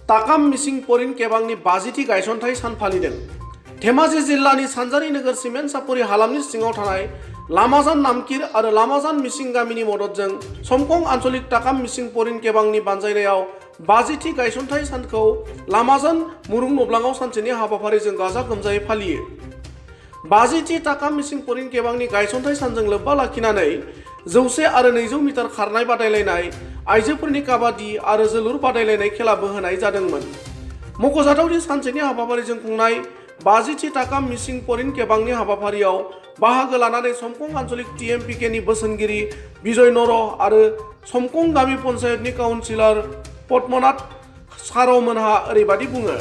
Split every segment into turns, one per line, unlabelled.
ताकाम मिसिं परिन केबांनि 50थि गायसनथाय सान फालिदों। धेमाजि जिल्लानि सानजारि नोगोर सिमेन्ट सापरि हालामनि सिङाव थानाय लामाजान नामकिर आरो लामाजान मिसिं गामिनि मददजों समकं आन्चलिक ताकाम मिसिं परिन केबांनि बानजायनायाव 50थि गायसनथाय सानखौ लामाजान मुरुं नब्लाङाव सानसेनि हाबाफारिजों गाजा गोमजायै फालियो। 50थि ताकाम मिसिं परिन केबांनि गायसनथाय सानजों लोब्बा लाखिनानै 100 आरो 200 मिटार खारनाय बादायलायनाय, आइजोफोरनि काबादि आरो जोलुर बादायलायनाय खेलाबो होनाय जादोंमोन। मख'जाथावदि सानसेनि हाबाफारिजों खुंनाय 50थि ताकाम मिसिं परिन केबांनि हाबाफारियाव बाहागो लानानै समकं आन्चलिक टिएमपिकेनि बोसोनगिरि बिजय नर आरो समकं गामि पन्चायतनि काउन्सिलर पद्मनाथ सारमोनहा ओरैबायदि बुङो।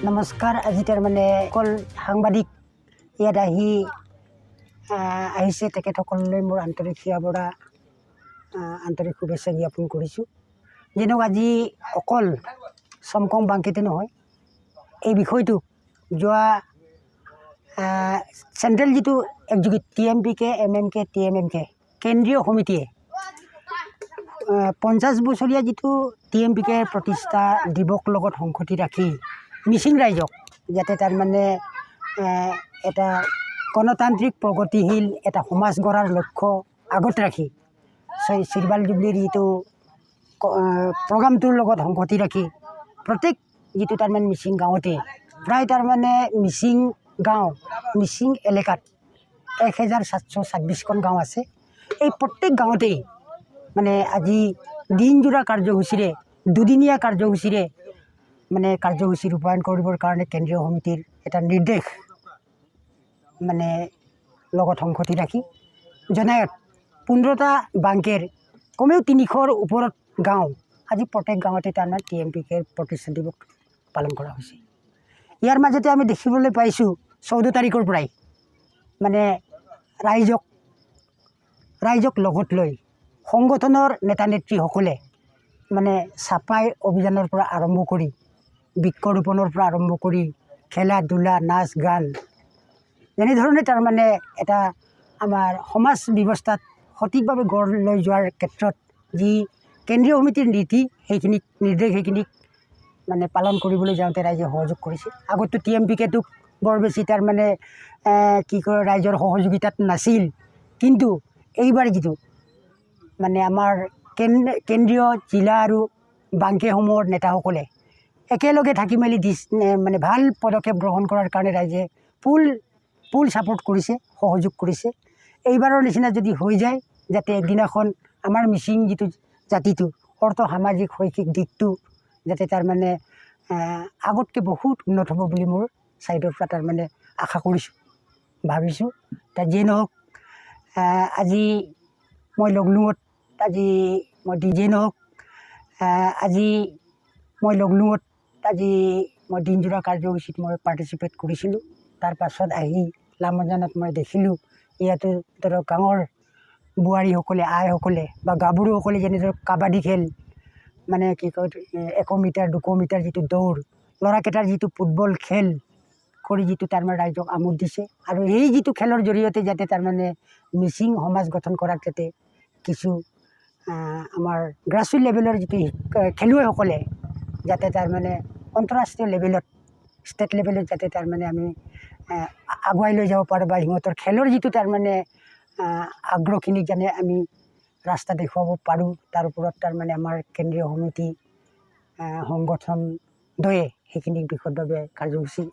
नमस्कार, আজি তাৰমানে অকল সাংবাদিক ইয়াত আহিছে তেখেতসকললৈ মোৰ আন্তৰিক সেৱা বৰা আন্তৰিক শুভেচ্ছা জ্ঞাপন কৰিছোঁ। যেনেও আজি অকল সমকং বাংকিতে নহয়, এই বিষয়টো যোৱা চেণ্ট্ৰেল যিটো এক্সিকিউটিভ টিএমপিকে এমএমকে টিএমএমকে কেন্দ্ৰীয় সমিতিয়ে 50 বছৰীয়া যিটো টিএমপিকে প্ৰতিষ্ঠা দিৱস লগত সংগতি ৰাখি মিচিং ৰাইজক যাতে তাৰমানে এটা গণতান্ত্ৰিক প্ৰগতিশীল এটা সমাজ গঢ়াৰ লক্ষ্য আগত ৰাখি চিলভাৰ জুবলিৰ যিটো প্ৰগ্ৰামটোৰ লগত সংগতি ৰাখি প্ৰত্যেক যিটো তাৰমানে মিচিং গাঁৱতে প্ৰায় তাৰমানে মিচিং গাঁও মিচিং এলেকাত 1726খন গাঁও আছে। এই প্ৰত্যেক গাঁৱতেই মানে আজি দিনজোৰা কাৰ্যসূচীৰে দুদিনীয়া কাৰ্যসূচীৰে মানে কাৰ্যসূচী ৰূপায়ণ কৰিবৰ কাৰণে কেন্দ্ৰীয় সমিতিৰ এটা নিৰ্দেশ মানে লগত সংগতি ৰাখি জনায়ত 15টা বাংকেৰ কমেও 300ৰ ওপৰত গাঁও আজি প্ৰত্যেক গাঁৱতে তাৰমানে টিএমপিকে প্ৰতিষ্ঠা দিৱস পালন কৰা হৈছে। ইয়াৰ মাজতে আমি দেখিবলৈ পাইছোঁ 14 তাৰিখৰ পৰাই মানে ৰাইজক লগত লৈ সংগঠনৰ নেতা নেত্ৰীসকলে মানে চাফাই অভিযানৰ পৰা আৰম্ভ কৰি বৃক্ষৰোপণৰ পৰা আৰম্ভ কৰি খেলা ধূলা নাচ গান যেনেধৰণে তাৰমানে এটা আমাৰ সমাজ ব্যৱস্থাত সঠিকভাৱে গঢ় লৈ যোৱাৰ ক্ষেত্ৰত যি কেন্দ্ৰীয় সমিতিৰ নীতি সেইখিনিক নিৰ্দেশ সেইখিনিক মানে পালন কৰিবলৈ যাওঁতে ৰাইজে সহযোগ কৰিছে। আগতো টিএমপিকেটোক বৰ বেছি তাৰমানে কি কয় ৰাইজৰ সহযোগিতাত নাছিল, কিন্তু এইবাৰ যিটো মানে আমাৰ কেন্দ্ৰীয় জিলা আৰু বাংকেসমূহৰ নেতাসকলে একেলগে থাকি মেলি মানে ভাল পদক্ষেপ গ্ৰহণ কৰাৰ কাৰণে ৰাইজে ফুল ছাপোৰ্ট কৰিছে, সহযোগ কৰিছে। এইবাৰৰ নিচিনা যদি হৈ যায় যাতে একদিনাখন আমাৰ মিচিং যিটো জাতিটো অৰ্থ সামাজিক শৈক্ষিক দিশটো যাতে তাৰমানে আগতকৈ বহুত উন্নত হ'ব বুলি মোৰ ছাইডৰ পৰা তাৰমানে আশা কৰিছোঁ ভাবিছোঁ। যিয়ে নহওক আজি মই লগ্লুঙত আজি মই দিনজোৰা কাৰ্যসূচীত মই পাৰ্টিচিপেট কৰিছিলোঁ। তাৰ পাছত আহি লামাজানত মই দেখিলোঁ ইয়াতো ধৰক গাঁৱৰ বোৱাৰীসকলে আইসকলে বা গাভৰুসকলে যেনেদৰে কাবাডী খেল মানে কি কয় 100 মিটাৰ 200 মিটাৰ যিটো দৌৰ ল'ৰাকেইটাৰ যিটো ফুটবল খেল কৰি যিটো তাৰমানে ৰাইজক আমোদ দিছে আৰু এই যিটো খেলৰ জৰিয়তে যাতে তাৰমানে মিচিং সমাজ গঠন কৰাত যাতে কিছু আমাৰ গ্ৰাছৰুট লেভেলৰ যিটো খেলুৱৈসকলে যাতে তাৰমানে আন্তঃৰাষ্ট্ৰীয় লেভেলত ষ্টেট লেভেলত যাতে তাৰমানে আমি আগুৱাই লৈ যাব পাৰোঁ বা সিহঁতৰ খেলৰ যিটো তাৰমানে আগ্ৰহখিনিক যেনে আমি ৰাস্তা দেখুৱাব পাৰোঁ তাৰ ওপৰত তাৰমানে আমাৰ কেন্দ্ৰীয় সমিতি সংগঠনদ্বয়ে সেইখিনিক বিশদভাৱে কাৰ্যসূচী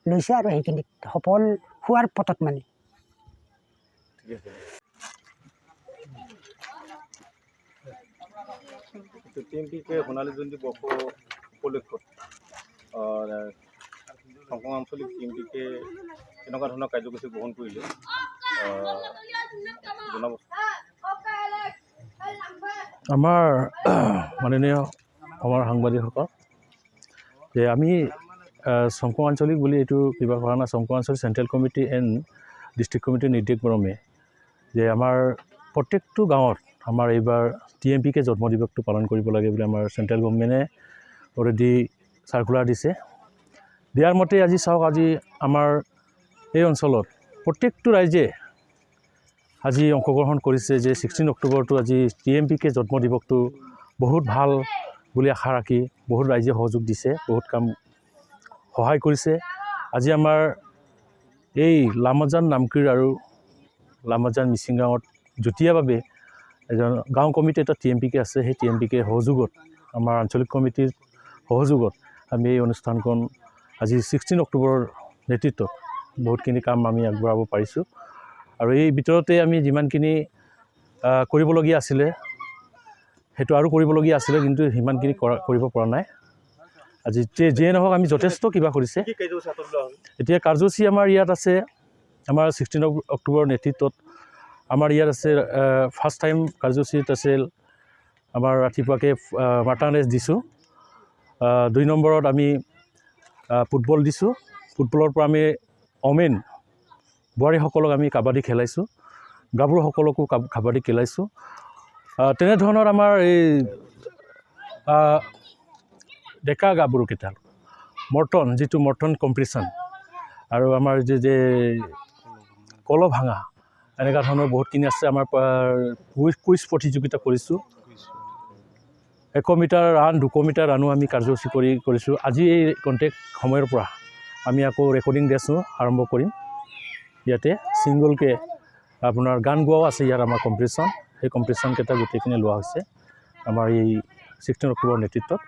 লৈছে আৰু সেইখিনিক সফল হোৱাৰ পথত মানে
টিএমপিকে সোণালী জয়ন্তী বৰ্ষ উপলক্ষত সমকং আঞ্চলিক টিএমপিকে কেনেকুৱা ধৰণৰ কাৰ্যসূচী গ্ৰহণ কৰিলে জনাব।
আমাৰ মাননীয় আমাৰ সাংবাদিকসকল যে আমি সমকং আঞ্চলিক বুলি এইটো কিবা কৰা নাই, সমকং আঞ্চলিক চেণ্ট্ৰেল কমিটি এণ্ড ডিষ্ট্ৰিক্ট কমিটিৰ নিৰ্দেশ মৰ্মে যে আমাৰ প্ৰত্যেকটো গাঁৱত আমাৰ এইবাৰ টিএমপিকে জন্ম দিৱসটো পালন কৰিব লাগে বুলি আমাৰ চেণ্ট্ৰেল গভৰ্ণমেণ্টে অলৰেডি চাৰ্কুলাৰ দিছে। দিয়াৰ মতে আজি চাওক, আজি আমাৰ এই অঞ্চলত প্ৰত্যেকটো ৰাইজে আজি অংশগ্ৰহণ কৰিছে যে 16 অক্টোবৰটো আজি টিএমপিকে জন্ম দিৱসটো বহুত ভাল বুলি আশা ৰাখি বহুত ৰাইজে সহযোগ দিছে, বহুত কাম সহায় কৰিছে। আজি আমাৰ এই লামাজান নামকিৰ আৰু লামাজান মিচিং গাঁৱত যুটীয়াভাৱে এজন গাঁও কমিটি এটা TMPK আছে, সেই TMPK সহযোগত আমাৰ আঞ্চলিক কমিটিৰ সহযোগত আমি এই অনুষ্ঠানখন আজি 16 অক্টোবৰৰ নেতৃত্বত বহুতখিনি কাম আমি আগবঢ়াব পাৰিছোঁ। আৰু এই ভিতৰতে আমি যিমানখিনি কৰিবলগীয়া আছিলে সেইটো আৰু কৰিবলগীয়া আছিলে, কিন্তু সিমানখিনি কৰিব পৰা নাই। আজি যিয়ে নহওক আমি যথেষ্ট কিবা কৰিছে। এতিয়া কাৰ্যসূচী আমাৰ ইয়াত আছে, আমাৰ 16 অক্টোবৰৰ নেতৃত্বত আমাৰ ইয়াত আছে ফাৰ্ষ্ট টাইম কাৰ্যসূচীত আছিল আমাৰ ৰাতিপুৱাকৈ মাটান ৰেচ দিছোঁ। 2 নম্বৰত আমি ফুটবল দিছোঁ। ফুটবলৰ পৰা আমি অমেন বোৱাৰীসকলক আমি কাবাডী খেলাইছোঁ, গাভৰুসকলকো কাবাডী খেলাইছোঁ। তেনেধৰণৰ আমাৰ এই ডেকা গাভৰুকেইটা মৰ্টন, যিটো মৰ্টন কম্পিটিশ্যন, আৰু আমাৰ যে কল ভাঙা, এনেকুৱা ধৰণৰ বহুতখিনি আছে। আমাৰ কুইজ প্ৰতিযোগিতা কৰিছোঁ। 100 মিটাৰ ৰাণ, 200 মিটাৰ ৰাণো আমি কাৰ্যসূচী কৰিছোঁ। আজি এই কণ্টেক্ট সময়ৰ পৰা আমি আকৌ ৰেকৰ্ডিং ডেন্সো আৰম্ভ কৰিম। ইয়াতে ছিংগলকৈ আপোনাৰ গান গোৱাও আছে ইয়াত আমাৰ কম্পিটিশ্যন। সেই কম্পিটিশ্যনকেইটা গোটেইখিনি লোৱা হৈছে আমাৰ এই 16 অক্টোবৰৰ নেতৃত্বত।